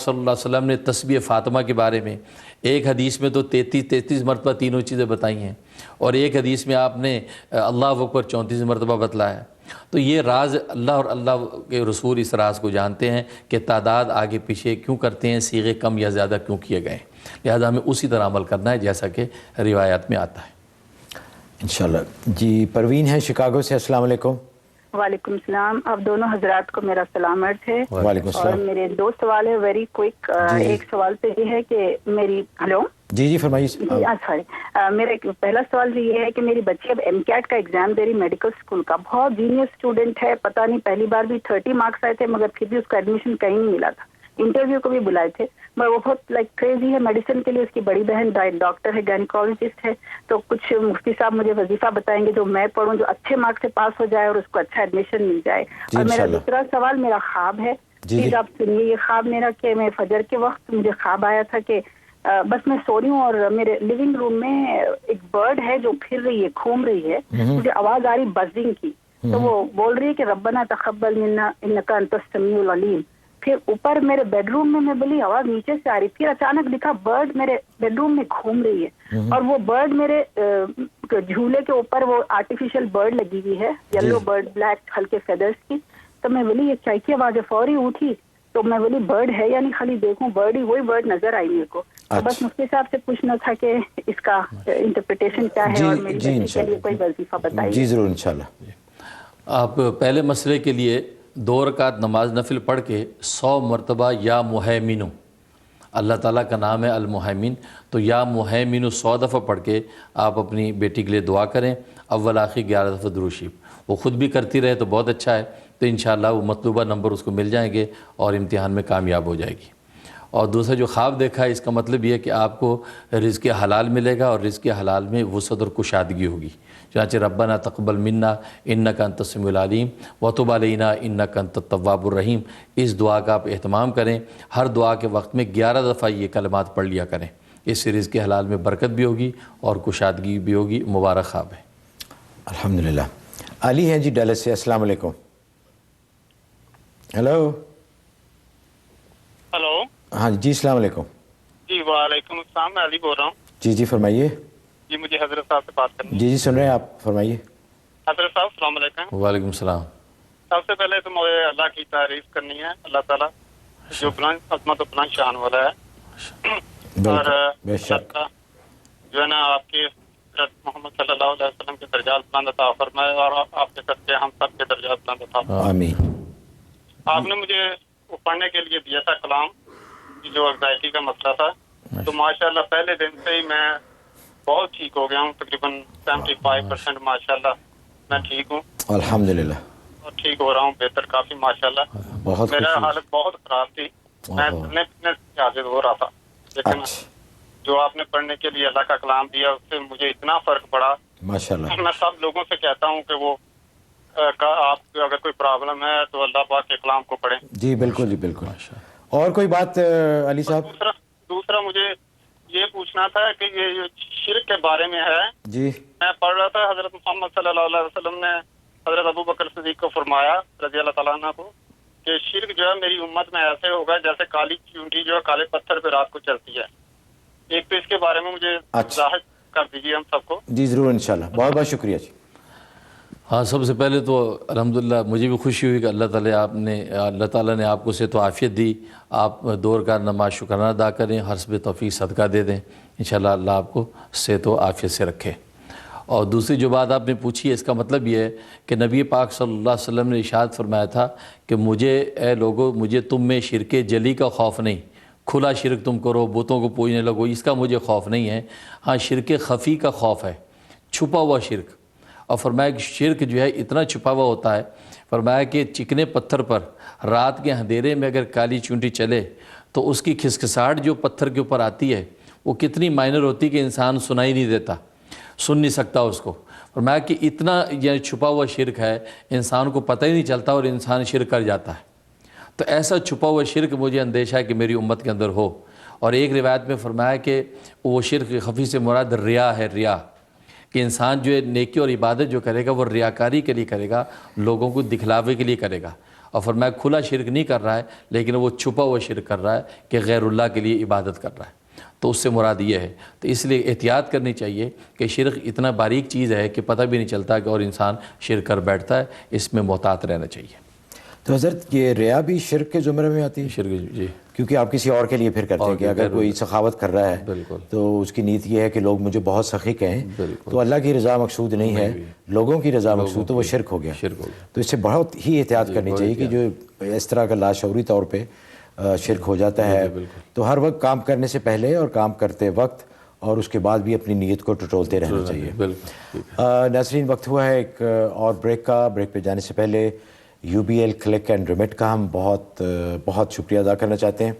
صلی اللہ علیہ وسلم نے تسبیح فاطمہ کے بارے میں ایک حدیث میں تو 33 مرتبہ تینوں چیزیں بتائی ہیں، اور ایک حدیث میں آپ نے اللہ اکبر 34 مرتبہ بتلایا. تو یہ راز اللہ اور اللہ کے رسول اس راز کو جانتے ہیں کہ تعداد آگے پیچھے کیوں کرتے ہیں، صیغے کم یا زیادہ کیوں کیے گئے، لہذا ہمیں اسی طرح عمل کرنا ہے جیسا کہ روایات میں آتا ہے انشاءاللہ. جی پروین ہیں شکاگو سے، السلام علیکم. وعلیکم السلام. آپ دونوں حضرات کو میرا سلام عرض ہے. وعلیکم اور السلام. میرے دو سوال ہے ویری کوئک. ایک سوال تو یہ ہے کہ میری ہلو جی فرمائیے. جی سوری. میرا پہلا سوال یہ ہے کہ میری بچی اب ایم کیٹ کا ایگزام دے رہی میڈیکل اسکول کا. بہت جینیئر اسٹوڈنٹ ہے، پتہ نہیں پہلی بار بھی 30 مارکس آئے تھے مگر پھر بھی اس کا ایڈمیشن کہیں نہیں ملا تھا. انٹرویو کو بھی بلائے تھے مگر وہ بہت کریزی ہے میڈیسن کے لیے. اس کی بڑی بہن ڈاکٹر ہے، گائنیکالوجسٹ ہے. تو کچھ مفتی صاحب مجھے وظیفہ بتائیں گے جو میں پڑھوں، جو اچھے مارکس سے پاس ہو جائے اور اس کو اچھا ایڈمیشن مل جائے. اور میرا دوسرا سوال میرا خواب ہے. پلیز آپ سنیے یہ خواب میرا کہ میں فجر کے وقت مجھے خواب آیا تھا کہ بس میں سو رہی ہوں اور میرے لیونگ روم میں ایک برڈ ہے جو پھر رہی ہے، گھوم رہی ہے. مجھے آواز آ رہی بزنگ کی. تو وہ بول رہی ہے کہ ربنا تقبل منا انک انت السمیع العلیم. پھر اوپر میرے بیڈ روم میں میں بولی آواز نیچے سے آ رہی. پھر اچانک دکھا برڈ میرے بیڈ روم میں گھوم رہی ہے اور وہ برڈ میرے جھولے کے اوپر وہ آرٹیفیشل برڈ لگی ہوئی ہے، یلو برڈ، بلیک ہلکے فیدرز کی. تو میں بولی یہ چائی کی آواز ہے، فوری اٹھی. تو میں بولی برڈ ہے یا نہیں خالی دیکھوں، برڈ ہی، وہی برڈ نظر آئی میرے کو. تو بس مفتی صاحب سے پوچھنا تھا کہ اس کا انٹرپریٹیشن کیا ہے اور میری بچی کے لیے کوئی وظیفہ بتائیے. جی ضرور انشاءاللہ. آپ پہلے مسئلے کے لیے 2 رکعت نماز نفل پڑھ کے 100 مرتبہ یا مہیمنو، اللہ تعالیٰ کا نام ہے المہیمن، تو یا مہیمنو 100 دفعہ پڑھ کے آپ اپنی بیٹی کے لیے دعا کریں. اول آخر 11 دفعہ درود شریف. وہ خود بھی کرتی رہے تو بہت اچھا ہے، تو انشاءاللہ وہ مطلوبہ نمبر اس کو مل جائیں گے اور امتحان میں کامیاب ہو جائے گی. اور دوسرا جو خواب دیکھا ہے اس کا مطلب یہ ہے کہ آپ کو رزق حلال ملے گا اور رزق حلال میں وسعت اور کشادگی ہوگی. چنانچہ ربنا تقبل منا انک انت السمیع العلیم وتب علینا انک انت التواب الرحیم، اس دعا کا آپ اہتمام کریں. ہر دعا کے وقت میں 11 دفعہ یہ کلمات پڑھ لیا کریں. اس سے رزق حلال میں برکت بھی ہوگی اور کشادگی بھی ہوگی. مبارک خواب ہے. الحمدللہ. علی ہیں جی ڈلس سے، السلام علیکم. ہیلو. ہلو. ہاں جی السلام علیکم. جی وعلیکم السلام، میں علی بول رہا ہوں. جی فرمائیے. جی مجھے حضرت صاحب سے بات کرنی ہے. جی سن رہے ہیں آپ، فرمائیے. حضرت صاحب السلام علیکم. وعلیکم السلام. سب سے پہلے تو مجھے اللہ کی تعریف کرنی ہے، اللہ تعالیٰ جو بلند عظمت و بلند شان والا ہے. اور بے شک جو ہے نا آپ کے محمد صلی اللہ علیہ وسلم کے درجات بلند عطا فرمائے اور آپ کے صدقے ہم سب کے درجات بلند عطا فرمائے. آمین. آپ نے مجھے وہ پڑھنے کے لیے دیا تھا کلام جو انگزائٹی کا مسئلہ تھا، تو ماشاءاللہ پہلے دن سے ہی میں بہت ٹھیک ہو گیا ہوں. تقریباً 75% ماشاءاللہ میں ٹھیک ہوں الحمدللہ. اور ٹھیک ہو رہا ہوں بہتر کافی ماشاءاللہ. بہت میرا حالت بہت خراب تھی، میں چلنے پھرنے سے عاجز ہو رہا تھا، لیکن جو آپ نے پڑھنے کے لیے اللہ کا کلام دیا اس سے مجھے اتنا فرق پڑا ماشاءاللہ. میں سب لوگوں سے کہتا ہوں کہ وہ آپ کو اگر کوئی پرابلم ہے تو اللہ پاک کے کلام کو پڑھیں. جی بالکل جی بالکل. اور کوئی بات علی صاحب؟ دوسرا مجھے یہ پوچھنا تھا کہ یہ شرک کے بارے میں ہے. جی میں پڑھ رہا تھا حضرت محمد صلی اللہ علیہ وسلم نے حضرت ابو بکر صدیق کو فرمایا رضی اللہ تعالیٰ عنہ کو کہ شرک جو ہے میری امت میں ایسے ہوگا جیسے کالی چونٹی جو ہے کالے پتھر پہ رات کو چلتی ہے. ایک تو اس کے بارے میں مجھے ظاہر کر دیجیے ہم سب کو. جی ضرور انشاءاللہ. بہت بہت شکریہ جی. ہاں سب سے پہلے تو الحمدللہ مجھے بھی خوشی ہوئی کہ اللہ تعالیٰ نے آپ کو صحت و عافیت دی. آپ 2 رکعت نماز شکرانہ ادا کریں، حسب توفیق صدقہ دے دیں، انشاءاللہ اللہ آپ کو صحت و عافیت سے رکھے. اور دوسری جو بات آپ نے پوچھی ہے اس کا مطلب یہ ہے کہ نبی پاک صلی اللہ علیہ وسلم نے ارشاد فرمایا تھا کہ مجھے اے لوگو مجھے تم میں شرک جلی کا خوف نہیں، کھلا شرک تم کرو، بتوں کو پوجنے لگو، اس کا مجھے خوف نہیں ہے. ہاں شرک خفی کا خوف ہے، چھپا ہوا شرک. اور فرمایا کہ شرک جو ہے اتنا چھپا ہوا ہوتا ہے، فرمایا کہ چکنے پتھر پر رات کے اندھیرے میں اگر کالی چونٹی چلے تو اس کی کھسکھساہٹ جو پتھر کے اوپر آتی ہے وہ کتنی مائنر ہوتی کہ انسان سنائی نہیں دیتا، سن نہیں سکتا اس کو. فرمایا کہ اتنا یہ چھپا ہوا شرک ہے، انسان کو پتہ ہی نہیں چلتا اور انسان شرک کر جاتا ہے. تو ایسا چھپا ہوا شرک مجھے اندیشہ ہے کہ میری امت کے اندر ہو. اور ایک روایت میں فرمایا کہ وہ شرک خفی سے مراد ریا ہے، ریا، کہ انسان جو ہے نیکی اور عبادت جو کرے گا وہ ریاکاری کے لیے کرے گا، لوگوں کو دکھلاوے کے لیے کرے گا. اور فرمایا کھلا شرک نہیں کر رہا ہے لیکن وہ چھپا ہوا شرک کر رہا ہے کہ غیر اللہ کے لیے عبادت کر رہا ہے، تو اس سے مراد یہ ہے. تو اس لیے احتیاط کرنی چاہیے کہ شرک اتنا باریک چیز ہے کہ پتہ بھی نہیں چلتا کہ اور انسان شرک کر بیٹھتا ہے، اس میں محتاط رہنا چاہیے. تو حضرت یہ ریا بھی شرک کے زمرے میں آتی ہے؟ شرک جی، کیونکہ آپ کسی اور کے لیے پھر کرتے ہیں کہ اگر کوئی سخاوت کر رہا ہے بالکل، تو اس کی نیت یہ ہے کہ لوگ مجھے بہت سخی کہیں، بالکل، تو اللہ کی رضا مقصود نہیں ہے، لوگوں کی رضا مقصود، تو وہ شرک ہو گیا. شرک ہو گیا. تو اس سے بہت ہی احتیاط کرنی چاہیے کہ جو اس طرح کا لاشعوری طور پہ شرک ہو جاتا ہے، تو ہر وقت کام کرنے سے پہلے اور کام کرتے وقت اور اس کے بعد بھی اپنی نیت کو ٹٹولتے رہنا چاہیے. بالکل. ناظرین، وقت ہوا ہے ایک اور بریک کا. بریک پہ جانے سے پہلے U B L click and remit کا ہم بہت بہت شکریہ ادا کرنا چاہتے ہیں.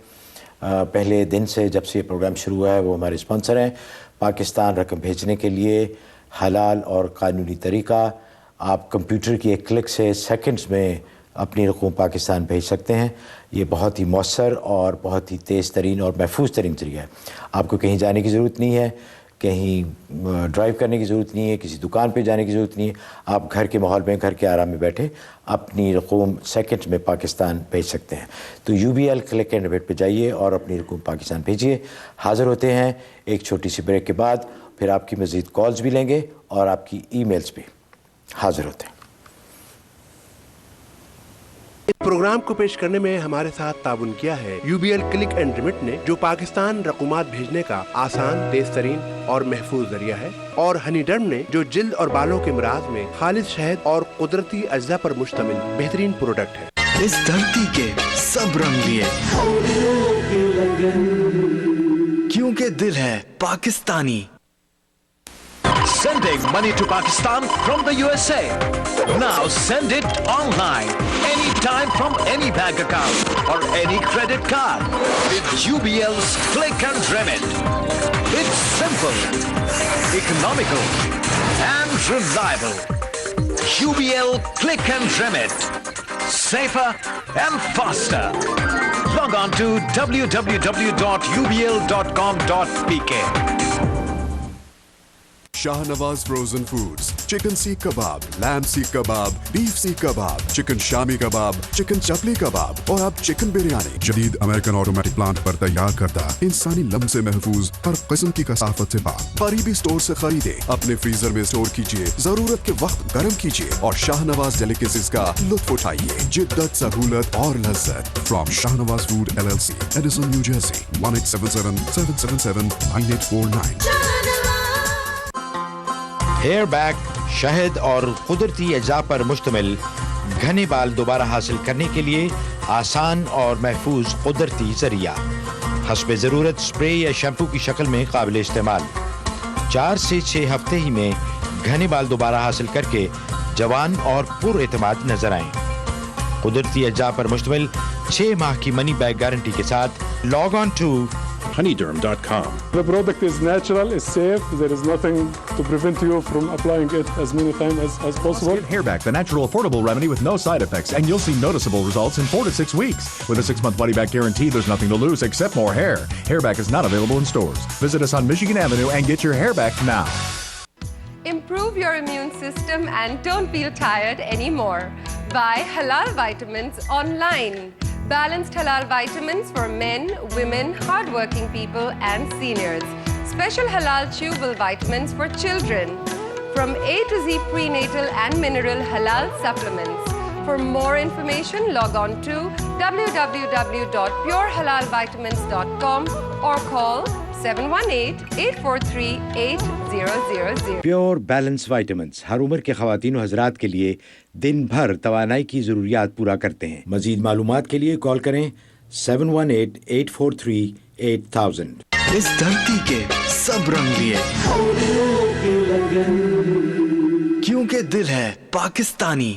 پہلے دن سے جب سے یہ پروگرام شروع ہوا ہے وہ ہمارے اسپانسر ہیں. پاکستان رقم بھیجنے کے لیے حلال اور قانونی طریقہ، آپ کمپیوٹر کی ایک کلک سے سیکنڈز میں اپنی رقم پاکستان بھیج سکتے ہیں. یہ بہت ہی مؤثر اور بہت ہی تیز ترین اور محفوظ ترین طریقہ ہے. آپ کو کہیں جانے کی ضرورت نہیں ہے، کہیں ڈرائیو کرنے کی ضرورت نہیں ہے، کسی دکان پہ جانے کی ضرورت نہیں ہے. آپ گھر کے ماحول میں، گھر کے آرام میں بیٹھے اپنی رقوم سیکنڈ میں پاکستان بھیج سکتے ہیں. تو U B L click and remit پہ جائیے اور اپنی رقوم پاکستان بھیجیے. حاضر ہوتے ہیں ایک چھوٹی سی بریک کے بعد، پھر آپ کی مزید کالز بھی لیں گے اور آپ کی ای میلز بھی. حاضر ہوتے ہیں. پروگرام کو پیش کرنے میں ہمارے ساتھ تعاون کیا ہے U B L click and remit نے، جو پاکستان رقومات بھیجنے کا آسان، تیز ترین اور محفوظ ذریعہ ہے، اور ہنی ڈرم نے، جو جلد اور بالوں کے امراض میں خالص شہد اور قدرتی اجزاء پر مشتمل بہترین پروڈکٹ ہے. اس دھرتی کے سب رنگ لیے، کیونکہ دل ہے Pakistani. Sending money to Pakistan from the USA. Now send it online, anytime from any bank account or any credit card with UBL's Click and Remit. It's simple, economical and reliable. UBL Click and Remit. Safer and faster. Log on to www.ubl.com.pk. Shahnawaz Frozen Foods, chicken seekh kebab, lamb seekh kebab, beef seekh kebab, chicken shami kebab, chicken chapli kebab اور اب chicken biryani جدید American automatic plant پر تیار کردہ، انسانی لمس سے محفوظ، ہر قسم کی کثافت سے پاک. قریبی سٹور سے خریدے، اپنے فریزر میں سٹور کیجئے، ضرورت کے وقت گرم کیجئے اور شاہنواز ڈیلیکیسیز کا لطف اٹھائیے. جدت، سہولت اور لذت. From Shahnawaz food LLC, Edison New Jersey. 1877-777-9849. Hair back شہد اور قدرتی اجزاء پر مشتمل گھنے بال دوبارہ حاصل کرنے کے لیے آسان اور محفوظ قدرتی ذریعہ، حسب ضرورت سپرے یا شیمپو کی شکل میں قابل استعمال. 4 سے 6 ہفتے ہی میں گھنے بال دوبارہ حاصل کر کے جوان اور پر اعتماد نظر آئیں. قدرتی اجزاء پر مشتمل 6 ماہ کی منی بیک گارنٹی کے ساتھ log on to honeyderm.com. The product is natural, it's safe, there is nothing to prevent you from applying it as many times as possible. Get Hairback, the natural affordable remedy with no side effects, and you'll see noticeable results in 4 to 6 weeks. With a 6-month money-back guarantee, there's nothing to lose except more hair. Hairback is not available in stores. Visit us on Michigan Avenue and get your Hairback now. Improve your immune system and don't feel tired anymore. Buy Halal Vitamins online. Balanced halal vitamins for men, women, hard-working people and seniors. Special halal chewable vitamins for children. From A to Z prenatal and mineral halal supplements. For more information, log on to www.purehalalvitamins.com or call 718-843-8000. Pure balance vitamins ہر عمر کے خواتین و حضرات کے لیے دن بھر توانائی کی ضروریات پورا کرتے ہیں. مزید معلومات کے لیے کال کریں 718-843-8000. اس دھرتی کے سب رنگ لیے، کیونکہ دل ہے پاکستانی.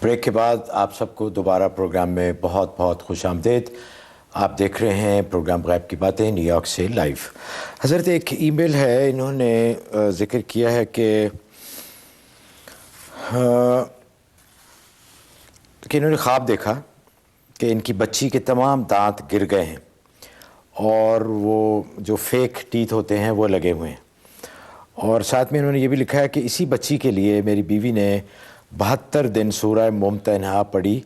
بریک کے بعد آپ سب کو دوبارہ پروگرام میں بہت بہت خوش آمدید. آپ دیکھ رہے ہیں پروگرام غیب کی باتیں نیو یارک سے لائیو. حضرت ایک ای میل ہے، انہوں نے ذکر کیا ہے کہ انہوں نے خواب دیکھا کہ ان کی بچی کے تمام دانت گر گئے ہیں اور وہ جو فیک ٹیتھ ہوتے ہیں وہ لگے ہوئے ہیں، اور ساتھ میں انہوں نے یہ بھی لکھا ہے کہ اسی بچی کے لیے میری بیوی نے 72 دن سورہ ممتحنہ پڑھی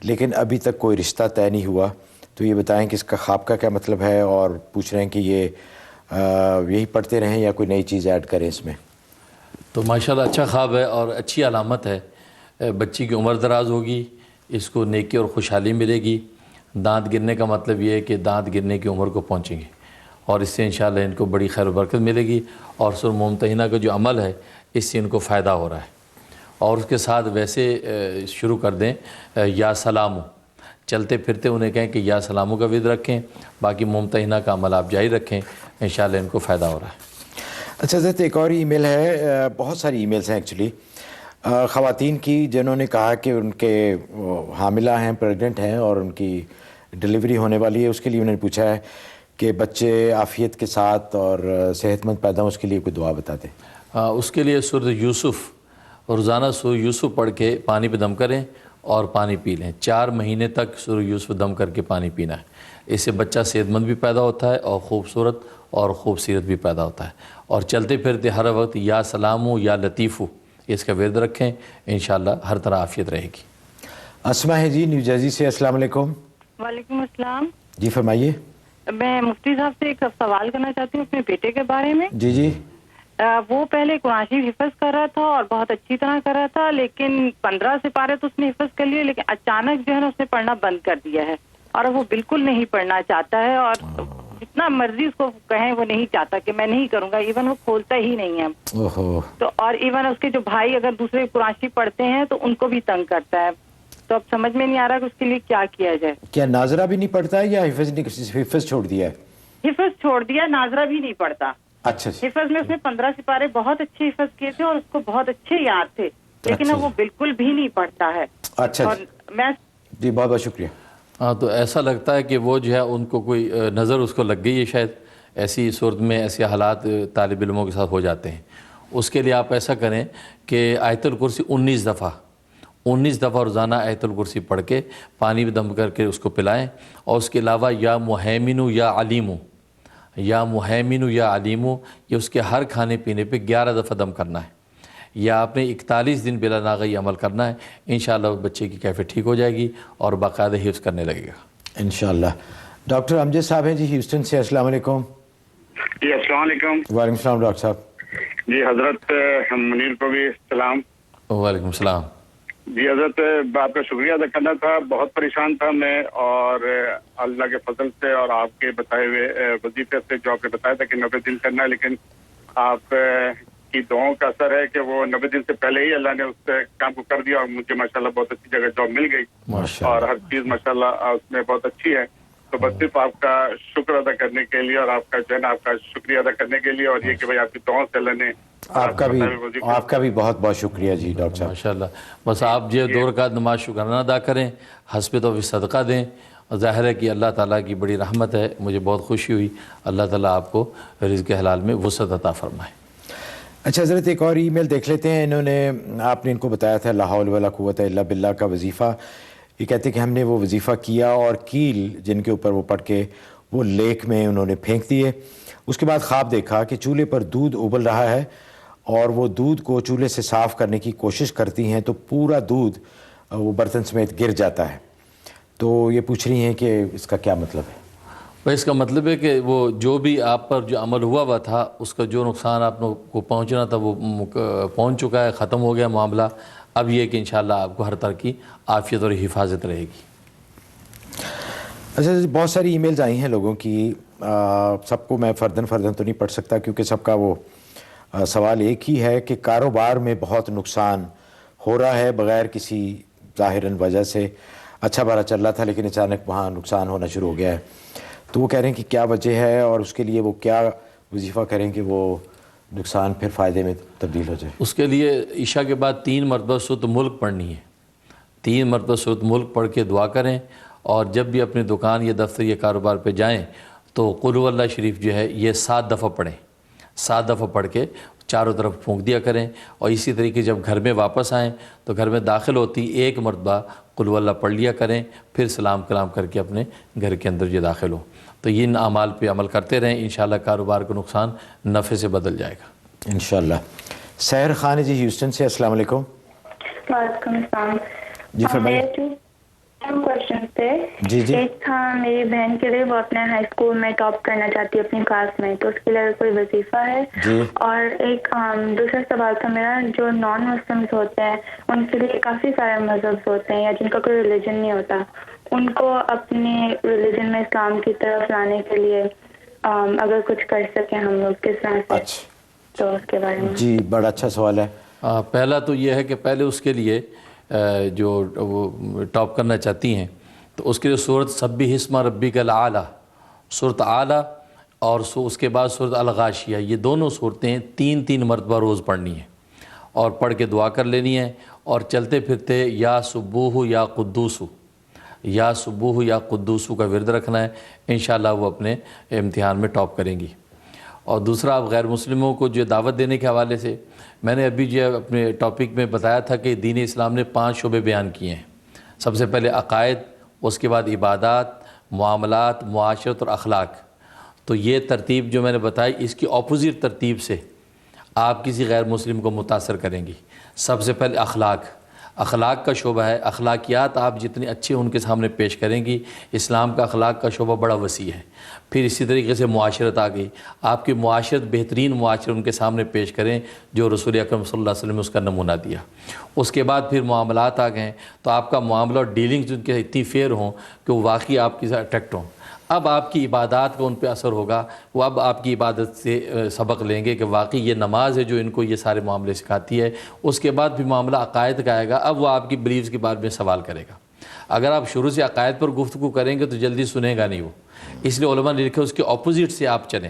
لیکن ابھی تک کوئی رشتہ طے نہیں ہوا. تو یہ بتائیں کہ اس کا خواب کا کیا مطلب ہے، اور پوچھ رہے ہیں کہ یہ یہی پڑھتے رہیں یا کوئی نئی چیز ایڈ کریں اس میں. تو ماشاءاللہ اچھا خواب ہے اور اچھی علامت ہے. بچی کی عمر دراز ہوگی، اس کو نیکی اور خوشحالی ملے گی. دانت گرنے کا مطلب یہ ہے کہ دانت گرنے کی عمر کو پہنچیں گے اور اس سے انشاءاللہ ان کو بڑی خیر و برکت ملے گی. اور سورہ ممتحنہ کا جو عمل ہے اس سے ان کو فائدہ ہو رہا ہے. اور اس کے ساتھ ویسے شروع کر دیں یا سلامو، چلتے پھرتے انہیں کہیں کہ یا سلامو کا ورد رکھیں. باقی ممتحنہ کا عمل آپ جاری رکھیں، انشاءاللہ ان کو فائدہ ہو رہا ہے. اچھا حضرت، ایک اور ای میل ہے، بہت ساری ای میلز ہیں ایکچولی، خواتین کی جنہوں نے کہا کہ ان کے حاملہ ہیں، پریگننٹ ہیں اور ان کی ڈلیوری ہونے والی ہے. اس کے لیے انہوں نے پوچھا ہے کہ بچے عافیت کے ساتھ اور صحت مند پیدا ہوں، اس کے لیے کوئی دعا بتا دیں. اس کے لیے سورۃ یوسف، روزانہ سورۃ یوسف پڑھ کے پانی پہ دم کریں اور پانی پی لیں. 4 مہینے تک سورۃ یوسف دم کر کے پانی پینا ہے. اس سے بچہ صحت مند بھی پیدا ہوتا ہے اور خوبصورت اور خوبصیرت بھی پیدا ہوتا ہے. اور چلتے پھرتے ہر وقت یا سلامو یا لطیفو اس کا ورد رکھیں، انشاءاللہ ہر طرح عافیت رہے گی. اسما ہے جی نیو جرسی سے، السلام علیکم. وعلیکم السلام. جی فرمائیے. میں مفتی صاحب سے ایک سوال کرنا چاہتی ہوں اپنے بیٹے کے بارے میں. جی جی. وہ پہلے قرآن شریف حفظ کر رہا تھا اور بہت اچھی طرح کر رہا تھا، لیکن 15 سپارے تو اس نے حفظ کر لیے، لیکن اچانک جو ہے نا اس نے پڑھنا بند کر دیا ہے اور وہ بالکل نہیں پڑھنا چاہتا ہے، اور جتنا مرضی اس کو کہیں وہ نہیں چاہتا کہ میں نہیں کروں گا. ایون وہ کھولتا ہی نہیں ہے. تو اور ایون اس کے جو بھائی اگر دوسرے قرآن شریف پڑھتے ہیں تو ان کو بھی تنگ کرتا ہے. تو اب سمجھ میں نہیں آ رہا کہ اس کے لیے کیا کیا جائے. کیا ناظرہ بھی نہیں پڑھتا ہے یا حفظ چھوڑ دیا ہے؟ حفظ چھوڑ دیا، ناظرہ بھی نہیں پڑھتا. اچھا. حفظ میں اس نے 15 سپارے بہت اچھے حفظ کیے تھے اور اس کو بہت اچھے یاد تھے، لیکن اب وہ بالکل بھی نہیں پڑھتا ہے. اچھا میں جی، بہت بہت شکریہ. ہاں، تو ایسا لگتا ہے کہ وہ جو ہے ان کو کوئی نظر اس کو لگ گئی ہے. شاید ایسی صورت میں ایسے حالات طالب علموں کے ساتھ ہو جاتے ہیں. اس کے لیے آپ ایسا کریں کہ آیت الکرسی 19 دفعہ روزانہ آیت الکرسی پڑھ کے پانی میں دم کر کے اس کو پلائیں. اور اس کے علاوہ یا مہیمن یا علیمو یہ اس کے ہر کھانے پینے پہ 11 دفعہ دم کرنا ہے. یا آپ نے 41 دن بلا ناغہ عمل کرنا ہے. انشاءاللہ بچے کی کیفیت ٹھیک ہو جائے گی اور باقاعدہ حفظ کرنے لگے گا انشاءاللہ. ڈاکٹر امجد صاحب ہیں جی ہیوسٹن سے، السلام علیکم. جی السلام علیکم. وعلیکم السلام ڈاکٹر صاحب. جی حضرت منیر کو بھی السلام. وعلیکم السلام. جی حضرت، آپ کا شکریہ ادا کرنا تھا. بہت پریشان تھا میں، اور اللہ کے فضل سے اور آپ کے بتائے ہوئے وظیفے سے جو آپ نے بتایا تھا کہ 90 دن کرنا ہے، لیکن آپ کی دعاؤں کا اثر ہے کہ وہ 90 دن سے پہلے ہی اللہ نے اس کام کو کر دیا اور مجھے ماشاءاللہ بہت اچھی جگہ جاب مل گئی اور ہر چیز ماشاءاللہ اس میں بہت اچھی ہے. تو بس صرف آپ کا شکر ادا کرنے کے لیے اور آپ کا جو ہے نا آپ کا شکریہ ادا کرنے کے لیے، اور یہ کہ بھائی آپ کی دعاؤں سے اللہ نے آپ کا بھی بہت بہت شکریہ جی ڈاکٹر صاحب. ماشاءاللہ. بس آپ جو 2 رکعت نماز شکرانہ ادا کریں، حسب توفیق صدقہ دیں. ظاہر ہے کہ اللہ تعالیٰ کی بڑی رحمت ہے. مجھے بہت خوشی ہوئی. اللہ تعالیٰ آپ کو رزق حلال میں وسعت عطا فرمائے. اچھا حضرت، ایک اور ای میل دیکھ لیتے ہیں. آپ نے ان کو بتایا تھا لا حول ولا قوت الا باللہ کا وظیفہ. یہ کہتے ہیں کہ ہم نے وہ وظیفہ کیا اور کیل جن کے اوپر وہ پڑھ کے وہ لیک میں انہوں نے پھینک دیے. اس کے بعد خواب دیکھا کہ چولہے پر دودھ ابل رہا ہے اور وہ دودھ کو چولہے سے صاف کرنے کی کوشش کرتی ہیں تو پورا دودھ وہ برتن سمیت گر جاتا ہے. تو یہ پوچھ رہی ہیں کہ اس کا کیا مطلب ہے؟ اس کا مطلب ہے کہ وہ جو بھی آپ پر جو عمل ہوا تھا اس کا جو نقصان آپ کو پہنچنا تھا وہ پہنچ چکا ہے، ختم ہو گیا معاملہ. اب یہ کہ انشاءاللہ آپ کو ہر طرح کی عافیت اور حفاظت رہے گی. اچھا، بہت ساری ای میلز آئی ہیں لوگوں کی. سب کو میں فردن تو نہیں پڑھ سکتا کیونکہ سب کا وہ سوال ایک ہی ہے کہ کاروبار میں بہت نقصان ہو رہا ہے بغیر کسی ظاہراً وجہ سے. اچھا بھلا چل رہا تھا لیکن اچانک وہاں نقصان ہونا شروع ہو گیا ہے. تو وہ کہہ رہے ہیں کہ کیا وجہ ہے اور اس کے لیے وہ کیا وظیفہ کریں کہ وہ نقصان پھر فائدے میں تبدیل ہو جائے. اس کے لیے عشاء کے بعد 3 مرتبہ سورۃ ملک پڑھنی ہے. 3 مرتبہ سورۃ ملک پڑھ کے دعا کریں. اور جب بھی اپنی دکان یا دفتر یا کاروبار پہ جائیں تو قل هو اللہ شریف جو ہے یہ 7 دفعہ پڑھیں. 7 دفعہ پڑھ کے چاروں طرف پھونک دیا کریں. اور اسی طریقے جب گھر میں واپس آئیں تو گھر میں داخل ہوتی 1 مرتبہ قل واللہ پڑھ لیا کریں، پھر سلام کلام کر کے اپنے گھر کے اندر یہ داخل ہوں. تو ان اعمال پہ عمل کرتے رہیں، انشاءاللہ کاروبار کا نقصان نفع سے بدل جائے گا انشاءاللہ. سحر خان جی ہیوسٹن سے، السلام علیکم. وعلیکم السلام. جی فرمائیے. کوشچن تھے. جی جی. ایک تھا میری بہن کے لیے، وہ اپنے ہائی اسکول میں ٹاپ کرنا چاہتی ہے اپنی کلاس میں، تو اس کے لیے کوئی وظیفہ ہے. جی. اور ایک دوسرا سوال تھا میرا، جو نان مسلمس ہوتے ہیں ان کے لیے کافی سارے مذہب ہوتے ہیں یا جن کا کوئی ریلیجن نہیں ہوتا، ان کو اپنے ریلیجن میں اسلام کی طرف لانے کے لیے اگر کچھ کر سکیں ہم لوگ کس طرح سے؟ اچھا. تو اس کے بارے میں. جی بڑا اچھا سوال ہے. پہلا تو یہ ہے کہ پہلے اس کے لیے جو وہ ٹاپ کرنا چاہتی ہیں تو اس کے لیے سورۃ سبح اسم ربک الاعلیٰ، سورۃ اعلیٰ، اور اس کے بعد سورۃ الغاشیہ، یہ دونوں صورتیں 3 مرتبہ روز پڑھنی ہیں اور پڑھ کے دعا کر لینی ہے. اور چلتے پھرتے یا سبوح یا قدوس، یا سبوح یا قدوس کا ورد رکھنا ہے. انشاءاللہ وہ اپنے امتحان میں ٹاپ کریں گی. اور دوسرا، آپ غیر مسلموں کو جو دعوت دینے کے حوالے سے میں نے ابھی جو اپنے ٹاپک میں بتایا تھا کہ دین اسلام نے 5 شعبے بیان کیے ہیں. سب سے پہلے عقائد، اس کے بعد عبادات، معاملات، معاشرت اور اخلاق. تو یہ ترتیب جو میں نے بتائی، اس کی اپوزٹ ترتیب سے آپ کسی غیر مسلم کو متاثر کریں گی. سب سے پہلے اخلاق کا شعبہ ہے. اخلاقیات آپ جتنی اچھے ان کے سامنے پیش کریں گی، اسلام کا اخلاق کا شعبہ بڑا وسیع ہے. پھر اسی طریقے سے معاشرت آ گئی، آپ کی معاشرت بہترین معاشرت ان کے سامنے پیش کریں جو رسول اکرم صلی اللہ علیہ وسلم نے اس کا نمونہ دیا. اس کے بعد پھر معاملات آ گئے ہیں، تو آپ کا معاملہ اور ڈیلنگز ان کے اتنی فیئر ہوں کہ وہ واقعی آپ کے ساتھ اٹریکٹ ہوں. اب آپ کی عبادات کا ان پہ اثر ہوگا، وہ اب آپ کی عبادت سے سبق لیں گے کہ واقعی یہ نماز ہے جو ان کو یہ سارے معاملے سکھاتی ہے. اس کے بعد بھی معاملہ عقائد کا آئے گا، اب وہ آپ کی بلیفز کے بارے میں سوال کرے گا. اگر آپ شروع سے عقائد پر گفتگو کریں گے تو جلدی سنے گا نہیں وہ، اس لیے علماء نے لکھا اس کے اپوزٹ سے آپ چلیں.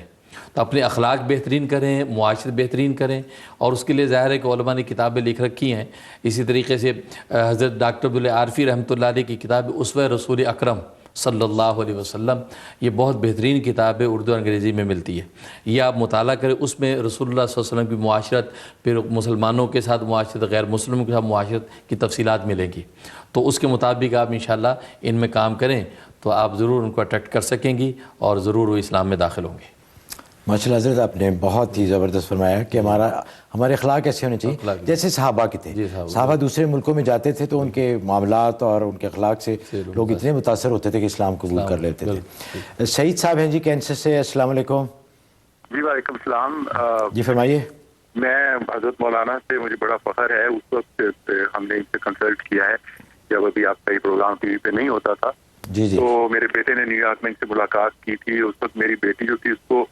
تو اپنے اخلاق بہترین کریں، معاشرت بہترین کریں، اور اس کے لیے ظاہر ہے کہ علماء نے کتابیں لکھ رکھی ہیں. اسی طریقے سے حضرت ڈاکٹر عبداللہ عارفی رحمۃ اللہ علیہ کی کتاب اسوہ رسول اکرم صلی اللہ علیہ وسلم، یہ بہت بہترین کتاب ہے، اردو انگریزی میں ملتی ہے. یہ آپ مطالعہ کریں، اس میں رسول اللہ صلی اللہ علیہ وسلم کی معاشرت، پھر مسلمانوں کے ساتھ معاشرت، غیر مسلموں کے ساتھ معاشرت کی تفصیلات ملیں گی. تو اس کے مطابق آپ انشاءاللہ ان میں کام کریں تو آپ ضرور ان کو اٹریکٹ کر سکیں گی اور ضرور وہ اسلام میں داخل ہوں گے. ماشاءاللہ حضرت آپ نے بہت ہی زبردست فرمایا کہ ہمارے اخلاق ایسے ہونے چاہیے جیسے صحابہ کے تھے. صحابہ دوسرے ملکوں میں جاتے تھے تو ان کے معاملات اور ان کے اخلاق سے لوگ اتنے متاثر ہوتے تھے کہ اسلام قبول کر لیتے تھے. سعید صاحب ہیں جی کینسر سے، السلام علیکم. جی وعلیکم السلام. جی فرمائیے. میں حضرت مولانا سے مجھے بڑا فخر ہے، اس وقت ہم نے ان سے کنسلٹ کیا ہے جب ابھی آپ کا یہ پروگرام ٹی وی پہ نہیں ہوتا تھا. جی جی. تو میرے بیٹے نے نیو یارک میں ان سے ملاقات کی تھی. اس وقت میری بیٹی جو تھی اس کو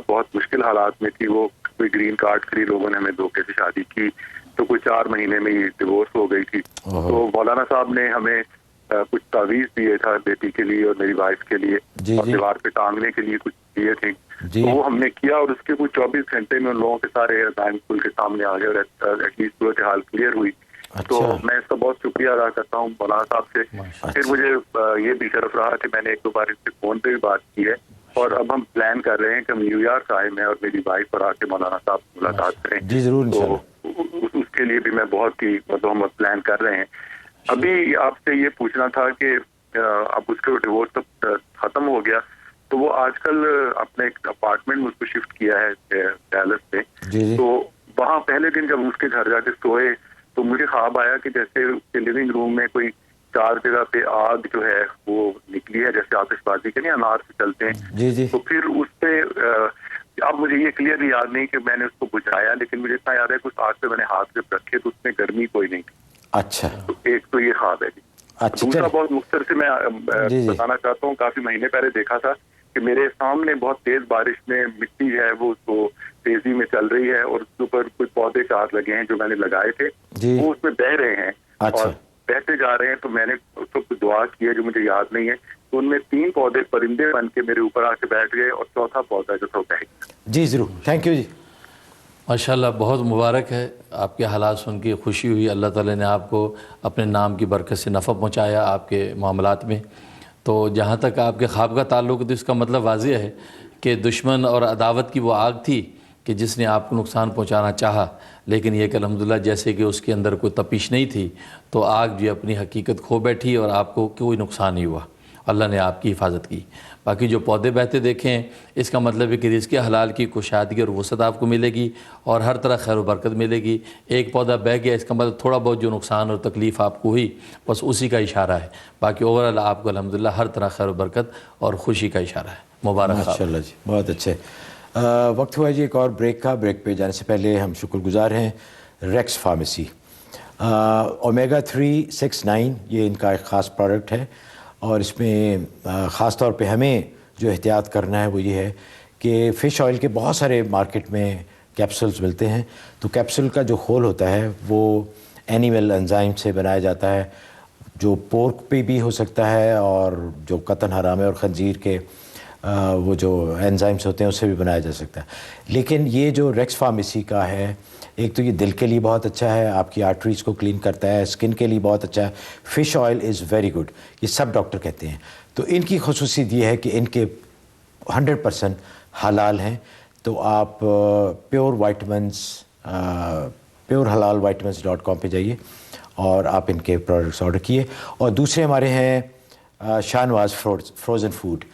بہت مشکل حالات میں تھی، وہ کوئی گرین کارڈ کے لیے لوگوں نے ہمیں دھوکے سے شادی کی، تو کوئی 4 مہینے میں یہ ڈیورس ہو گئی تھی. تو مولانا صاحب نے ہمیں کچھ تعویذ دیے تھا بیٹی کے لیے اور میری وائف کے لیے، اور دیوار پہ ٹانگنے کے لیے کچھ دیے تھے. تو وہ ہم نے کیا اور اس کے کچھ 24 گھنٹے میں ان لوگوں کے سارے عزائم کھل کے سامنے آ گئے اور ایٹ لیسٹ صورتحال کلیئر ہوئی. تو میں اس کا بہت شکریہ ادا کرتا ہوں مولانا صاحب سے. پھر مجھے یہ بھی شرف رہا کہ میں نے 1-2 بار اس سے فون پہ بھی بات کی ہے، اور اب ہم پلان کر رہے ہیں کہ ہم نیو یارک آئے، میں اور میری وائف پر آ کے مولانا صاحب سے ملاقات کریں. جی ضرور. تو اس کے لیے بھی میں بہت ہی ہم پلان کر رہے ہیں. ابھی آپ سے یہ پوچھنا تھا کہ اب اس کا ڈیورس اب ختم ہو گیا تو وہ آج کل اپنے ایک اپارٹمنٹ میں اس کو شفٹ کیا ہے ڈیلس سے. تو وہاں پہلے دن جب اس کے گھر جا کے سوئے تو مجھے خواب آیا کہ جیسے اس کے لیونگ روم میں کوئی 4 جگہ پہ آگ جو ہے وہ نکلی ہے، جیسے آتش بازی کے نہیں انار سے چلتے ہیں. جی جی. تو پھر اس پہ اب مجھے یہ کلیئرلی یاد نہیں کہ میں نے اس کو بجھایا، لیکن مجھے اتنا یاد ہے کہ اس آگ پہ میں نے ہاتھ جب رکھے تو اس میں گرمی کوئی نہیں تھی. اچھا. تو ایک تو یہ خواب ہے. دوسرا بہت مختصر سے میں بتانا چاہتا ہوں، کافی مہینے پہلے دیکھا تھا کہ میرے سامنے بہت تیز بارش میں مٹی ہے وہ تو تیزی میں چل رہی ہے، اور اس کے اوپر کچھ پودے 4 لگے ہیں جو میں نے لگائے تھے، وہ اس میں بہہ رہے ہیں اور بہتے جا رہے ہیں. تو میں نے اس وقت دعا کی ہے جو مجھے یاد نہیں ہے، تو ان میں 3 پودے پرندے بن کے میرے اوپر آ کے بیٹھ گئے اور 4تھا پودا جو تھا وہ بہہ گیا. جی ضرور. تھینک یو جی. ماشاءاللہ بہت مبارک ہے، آپ کے حالات سن کے خوشی ہوئی. اللہ تعالیٰ نے آپ کو اپنے نام کی برکت سے نفع پہنچایا آپ کے معاملات میں. تو جہاں تک آپ کے خواب کا تعلق ہے تو اس کا مطلب واضح ہے کہ دشمن اور عداوت کی وہ آگ تھی کہ جس نے آپ کو نقصان پہنچانا چاہا لیکن یہ کہ الحمدللہ جیسے کہ اس کے اندر کوئی تپش نہیں تھی تو آگ جو اپنی حقیقت کھو بیٹھی اور آپ کو کوئی نقصان نہیں ہوا، اللہ نے آپ کی حفاظت کی۔ باقی جو پودے بہتے دیکھیں اس کا مطلب ہے کہ رزق حلال کی کشادگی اور وسعت آپ کو ملے گی اور ہر طرح خیر و برکت ملے گی۔ ایک پودا بہہ گیا اس کا مطلب تھوڑا بہت جو نقصان اور تکلیف آپ کو ہوئی بس اسی کا اشارہ ہے، باقی اوورآل آپ کو الحمدللہ ہر طرح خیر و برکت اور خوشی کا اشارہ ہے۔ مبارک ہو۔ ماشاءاللہ جی، بہت اچھے۔ وقت ہوا جی ایک اور بریک کا۔ بریک پہ جانے سے پہلے ہم شکر گزار ہیں ریکس فارمیسی۔ اومیگا 369 یہ ان کا ایک خاص پروڈکٹ ہے اور اس میں خاص طور پہ ہمیں جو احتیاط کرنا ہے وہ یہ ہے کہ فش آئل کے بہت سارے مارکیٹ میں کیپسولز ملتے ہیں، تو کیپسول کا جو کھول ہوتا ہے وہ اینیمل انزائم سے بنایا جاتا ہے جو پورک پہ بھی ہو سکتا ہے اور جو قطن حرام ہے اور خنزیر کے وہ جو انزائمز ہوتے ہیں اس سے بھی بنایا جا سکتا ہے۔ لیکن یہ جو ریکس فارمیسی کا ہے ایک تو یہ دل کے لیے بہت اچھا ہے، آپ کی آرٹریز کو کلین کرتا ہے، اسکن کے لیے بہت اچھا ہے۔ Fish oil is very good, یہ سب ڈاکٹر کہتے ہیں۔ تو ان کی خصوصیت یہ ہے کہ ان کے 100% حلال ہیں، تو آپ پیور حلال vitamins.com پہ جائیے اور آپ ان کے پروڈکٹس آرڈر کیے۔ اور دوسرے ہمارے ہیں شاہ نواز فروزن فوڈ،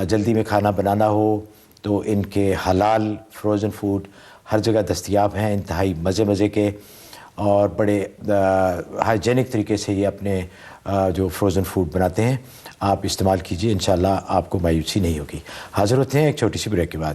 جلدی میں کھانا بنانا ہو تو ان کے حلال فروزن فوڈ ہر جگہ دستیاب ہیں، انتہائی مزے کے اور بڑے ہائیجینک طریقے سے یہ اپنے جو فروزن فوڈ بناتے ہیں، آپ استعمال کیجئے، انشاءاللہ آپ کو مایوسی نہیں ہوگی۔ حاضر ہوتے ہیں ایک چھوٹی سی بریک کے بعد۔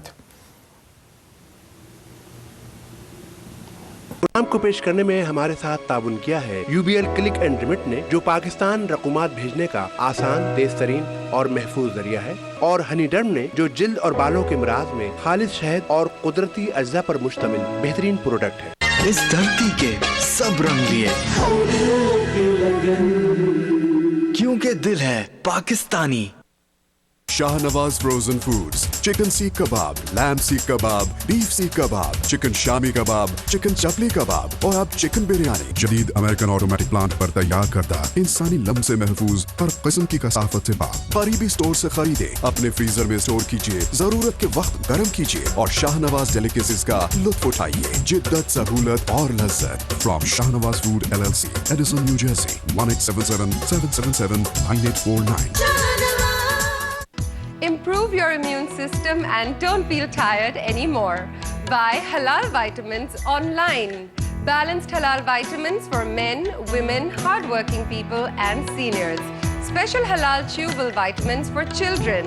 پروگرام کو پیش کرنے میں ہمارے ساتھ تعاون کیا ہے UBL کلک اینڈ ریمٹ نے، جو پاکستان رقومات بھیجنے کا آسان، تیز ترین اور محفوظ ذریعہ ہے، اور ہنی ڈرم نے، جو جلد اور بالوں کے امراض میں خالص شہد اور قدرتی اجزاء پر مشتمل بہترین پروڈکٹ ہے۔ اس دھرتی کے سب رنگ لیے، کیونکہ دل ہے Pakistani. Shah Nawaz frozen foods, chicken seekh kebab, لیم seekh kebab, beef seekh kebab, chicken شامی کباب، چکن چپلی کباب اور اب چکن بریانی جدید امریکن آٹومیٹک پلانٹ پر تیار کردہ، انسانی لمس سے محفوظ، ہر قسم کی کثافت سے پاک۔ قریبی سٹور سے خریدے، اپنے فریزر میں سٹور کیجئے، ضرورت کے وقت گرم کیجئے اور شاہ نواز ڈیلیکیسیز کا لطف اٹھائیے۔ جدت، سہولت اور لذت from Shah Nawaz food LLC، Edison New Jersey, 1877-777-9849۔ Improve your immune system and don't feel tired anymore. Buy Halal Vitamins online. Balanced Halal Vitamins for men, women, hardworking people and seniors. Special Halal Chewable Vitamins for children.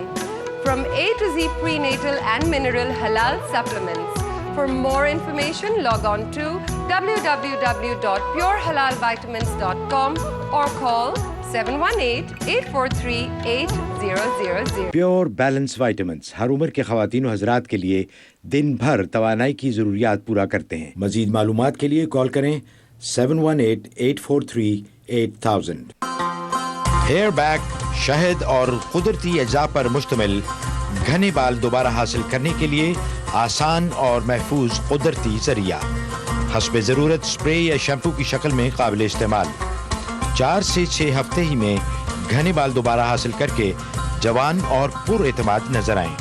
From A to Z prenatal and mineral Halal supplements. For more information, log on to www.purehalalvitamins.com or call 718-843-8000۔ Pure balance vitamins ہر عمر کے خواتین و حضرات کے لیے دن بھر توانائی کی ضروریات پورا کرتے ہیں۔ مزید معلومات کے لیے کال کریں 718-843-8000۔ ہیئر بیک، شہد اور قدرتی اجزاء پر مشتمل گھنے بال دوبارہ حاصل کرنے کے لیے آسان اور محفوظ قدرتی ذریعہ، حسب ضرورت اسپرے یا شیمپو کی شکل میں قابل استعمال۔ 4 سے 6 ہفتے ہی میں گھنے بال دوبارہ حاصل کر کے جوان اور پر اعتماد نظر آئیں۔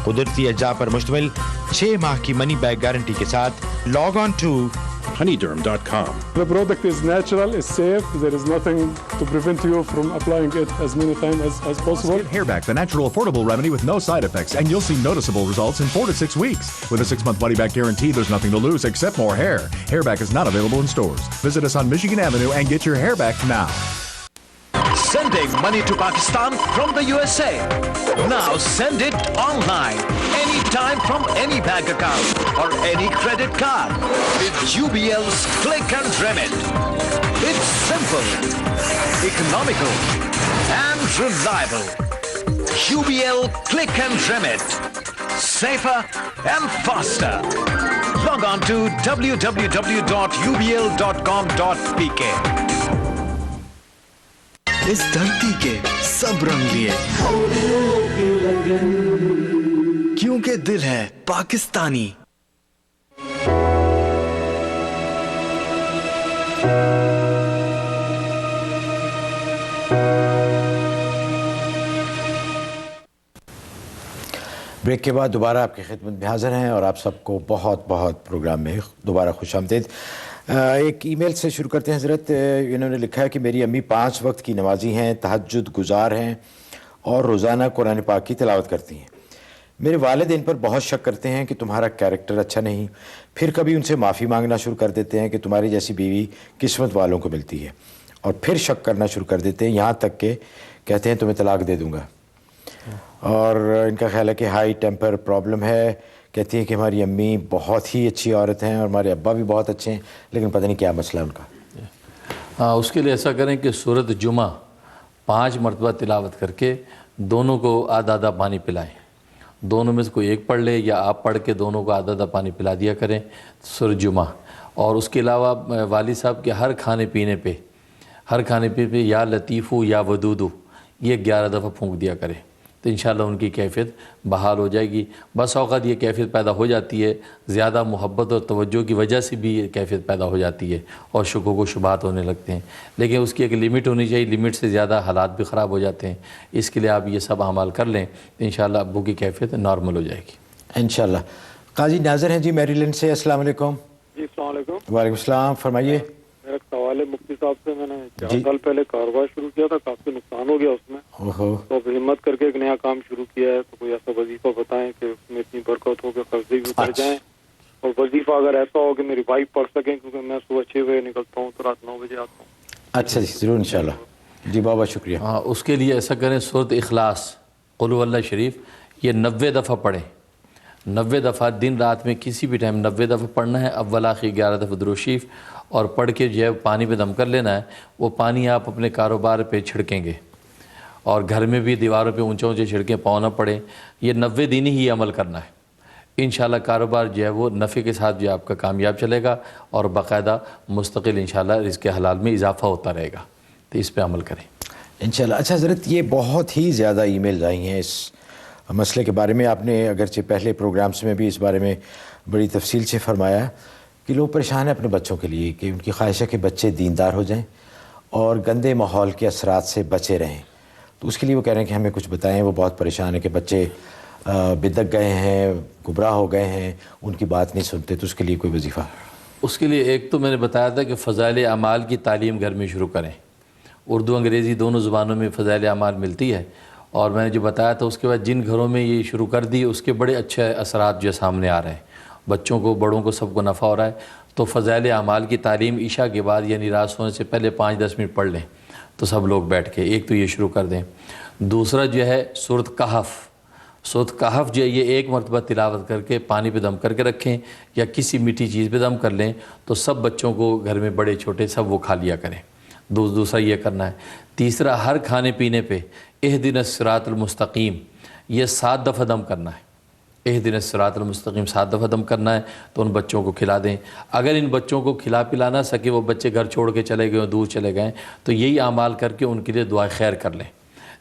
قدرتی اجزاء پر مشتمل 6 ماہ کی منی بیک گارنٹی کے ساتھ log on to honeyderm.com. The product is natural, it's safe, there is nothing to prevent you from applying it as many times as possible. Get Hairback, the natural affordable remedy with no side effects, and you'll see noticeable results in 4 to 6 weeks. With a 6-month money-back guarantee, there's nothing to lose except more hair. Hairback is not available in stores. Visit us on Michigan Avenue and get your hair back now. Sending money to Pakistan from the USA. Now send it online, anytime from any bank account or any credit card with UBL's Click and Remit. It's simple, economical and reliable. UBL Click and Remit. Safer and faster. Log on to www.ubl.com.pk. اس دھرتی کے سب رنگ لیے، کیونکہ دل ہے Pakistani. Break کے بعد دوبارہ آپ کی خدمت میں حاضر ہیں اور آپ سب کو بہت بہت پروگرام میں دوبارہ خوش آمدید۔ ایک ای میل سے شروع کرتے ہیں حضرت۔ انہوں نے لکھا ہے کہ میری امی 5 وقت کی نمازی ہیں، تہجد گزار ہیں اور روزانہ قرآن پاک کی تلاوت کرتی ہیں۔ میرے والد ان پر بہت شک کرتے ہیں کہ تمہارا کیریکٹر اچھا نہیں، پھر کبھی ان سے معافی مانگنا شروع کر دیتے ہیں کہ تمہاری جیسی بیوی قسمت والوں کو ملتی ہے، اور پھر شک کرنا شروع کر دیتے ہیں، یہاں تک کہ کہتے ہیں تمہیں طلاق دے دوں گا۔ اور ان کا خیال ہے کہ ہائی ٹیمپر پرابلم ہے۔ کہتی ہے کہ ہماری امی بہت ہی اچھی عورت ہیں اور ہمارے ابا بھی بہت اچھے ہیں، لیکن پتہ نہیں کیا مسئلہ ہے ان کا۔ ہاں، اس کے لیے ایسا کریں کہ سورۃ جمعہ 5 مرتبہ تلاوت کر کے دونوں کو آدھا آدھا پانی پلائیں۔ دونوں میں سے کوئی ایک پڑھ لے یا آپ پڑھ کے دونوں کو آدھا آدھا پانی پلا دیا کریں سورۃ جمعہ۔ اور اس کے علاوہ والد صاحب کے ہر کھانے پینے پہ یا لطیفو یا ودودو یہ 11 دفعہ پھونک دیا کریں، تو انشاءاللہ ان کی کیفیت بحال ہو جائے گی۔ بس اوقات یہ کیفیت پیدا ہو جاتی ہے، زیادہ محبت اور توجہ کی وجہ سے بھی یہ کیفیت پیدا ہو جاتی ہے اور شکوک و شبہات ہونے لگتے ہیں، لیکن اس کی ایک لمٹ ہونی چاہیے، لمٹ سے زیادہ حالات بھی خراب ہو جاتے ہیں۔ اس کے لیے آپ یہ سب اعمال کر لیں تو انشاءاللہ ابو کی کیفیت نارمل ہو جائے گی انشاءاللہ۔ قاضی ناظر ہیں جی میری لینڈ سے، السلام علیکم۔ جی السلام علیکم۔ وعلیکم السلام، فرمائیے۔ میرا ایک سوال ہے مفتی صاحب سے، میں نے 4 سال پہلے کاروبار شروع کیا تھا، کافی نقصان ہو گیا اس میں، تو اب ہمت کر کے ایک نیا کام شروع کیا ہے، تو کوئی ایسا وظیفہ بتائیں کہ اس میں اتنی برکت ہو کہ قرضے بھی اتر جائیں، اور وظیفہ اگر ایسا ہو کہ میری وائف پڑھ سکیں، کیونکہ میں صبح 6 بجے نکلتا ہوں تو رات 9 بجے آتا ہوں۔ اچھا جی، ضرور انشاءاللہ۔ جی بابا شکریہ۔ ہاں، اس کے لیے ایسا کریں سورۃ اخلاص قل هو اللہ شریف یہ 90 دفعہ پڑھیں، 90 دفعہ دن رات میں کسی بھی ٹائم 90 دفعہ پڑھنا ہے، اول آخر 11 دفعہ درود شریف، اور پڑھ کے جو ہے پانی پہ دم کر لینا ہے۔ وہ پانی آپ اپنے کاروبار پہ چھڑکیں گے، اور گھر میں بھی دیواروں پہ اونچے اونچے چھڑکیں، پاؤں نہ پڑے۔ یہ 90 دن ہی عمل کرنا ہے، انشاءاللہ کاروبار جو ہے وہ نفع کے ساتھ جو آپ کا کامیاب چلے گا، اور باقاعدہ مستقل انشاءاللہ رزق حلال میں اضافہ ہوتا رہے گا، تو اس پہ عمل کریں انشاءاللہ۔ اچھا حضرت، یہ بہت ہی زیادہ ای میلز آئی ہیں اس مسئلے کے بارے میں۔ آپ نے اگرچہ پہلے پروگرامز میں بھی اس بارے میں بڑی تفصیل سے فرمایا کہ لوگ پریشان ہیں اپنے بچوں کے لیے، کہ ان کی خواہش ہے کہ بچے دیندار ہو جائیں اور گندے ماحول کے اثرات سے بچے رہیں، تو اس کے لیے وہ کہہ رہے ہیں کہ ہمیں کچھ بتائیں۔ وہ بہت پریشان ہیں کہ بچے بدک گئے ہیں، گمراہ ہو گئے ہیں، ان کی بات نہیں سنتے، تو اس کے لیے کوئی وظیفہ؟ اس کے لیے ایک تو میں نے بتایا تھا کہ فضائل اعمال کی تعلیم گھر میں شروع کریں، اردو انگریزی دونوں زبانوں میں فضائل اعمال ملتی ہے، اور میں نے جو بتایا تھا اس کے بعد جن گھروں میں یہ شروع کر دی اس کے بڑے اچھے اثرات جو سامنے آ رہے ہیں، بچوں کو بڑوں کو سب کو نفع ہو رہا ہے۔ تو فضائل اعمال کی تعلیم عشاء کے بعد یعنی رات سونے سے پہلے 5-10 منٹ پڑھ لیں، تو سب لوگ بیٹھ کے ایک تو یہ شروع کر دیں۔ دوسرا جو ہے سورۃ کہف جو ہے یہ 1 مرتبہ تلاوت کر کے پانی پہ دم کر کے رکھیں، یا کسی میٹھی چیز پہ دم کر لیں، تو سب بچوں کو گھر میں بڑے چھوٹے سب وہ کھا لیا کریں۔ دوسرا یہ کرنا ہے۔ تیسرا، ہر کھانے پینے پہ اہدنا الصراط المستقیم یہ 7 دفعہ دم کرنا ہے۔ اہدنا الصراط المستقیم 7 دفعہ دم کرنا ہے، تو ان بچوں کو کھلا دیں۔ اگر ان بچوں کو کھلا پلا نہ سکے، وہ بچے گھر چھوڑ کے چلے گئے، دور چلے گئے، تو یہی اعمال کر کے ان کے لیے دعائے خیر کر لیں،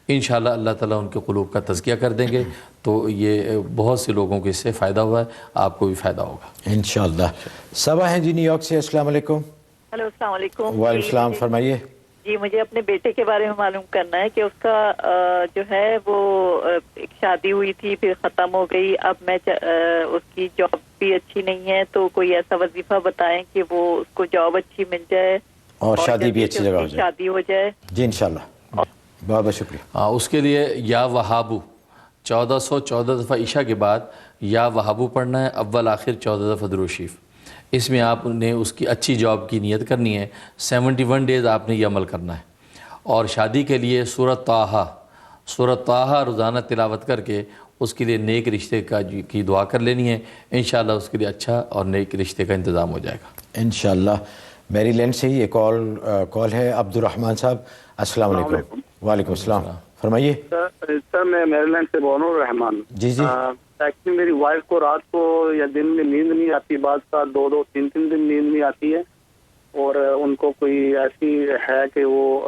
انشاءاللہ اللہ تعالیٰ ان کے قلوب کا تزکیہ کر دیں گے۔ تو یہ بہت سے لوگوں کو اس سے فائدہ ہوا ہے، آپ کو بھی فائدہ ہوگا انشاءاللہ۔ صبا ہیں جی نیو یارک سے، السلام علیکم۔ ہلو، السلام علیکم۔ وعلیکم السلام، فرمائیے۔ جی، مجھے اپنے بیٹے کے بارے میں معلوم کرنا ہے کہ اس کا جو ہے وہ ایک شادی ہوئی تھی، پھر ختم ہو گئی، اب میں اس کی جاب بھی اچھی نہیں ہے، تو کوئی ایسا وظیفہ بتائیں کہ وہ اس کو جاب اچھی مل جائے اور شادی بھی اچھی جگہ ہو جائے۔ شادی ہو جائے جی انشاءاللہ، بہت بہت شکریہ۔ ہاں، اس کے لیے یا وہابو 1414 دفعہ عشاء کے بعد یا وہابو پڑھنا ہے، اول آخر 14 دفعہ درود شریف۔ اس میں آپ نے اس کی اچھی جاب کی نیت کرنی ہے، 71 ڈیز آپ نے یہ عمل کرنا ہے۔ اور شادی کے لیے سورۃ طٰہٰ روزانہ تلاوت کر کے اس کے لیے نیک رشتے کی دعا کر لینی ہے، انشاءاللہ اس کے لیے اچھا اور نیک رشتے کا انتظام ہو جائے گا انشاءاللہ۔ میری لینڈ سے ہی ایک کال ہے، عبد الرحمن صاحب، السلام علیکم۔ وعلیکم السلام، فرمائیے۔ سر میں میری لینڈ سے بون الرحمان۔ جی جی۔ ایکچولی میری وائف کو رات کو یا دن میں نیند نہیں آتی، بعض کا 2-3 دن نیند نہیں آتی ہے، اور ان کو کوئی ایسی ہے کہ وہ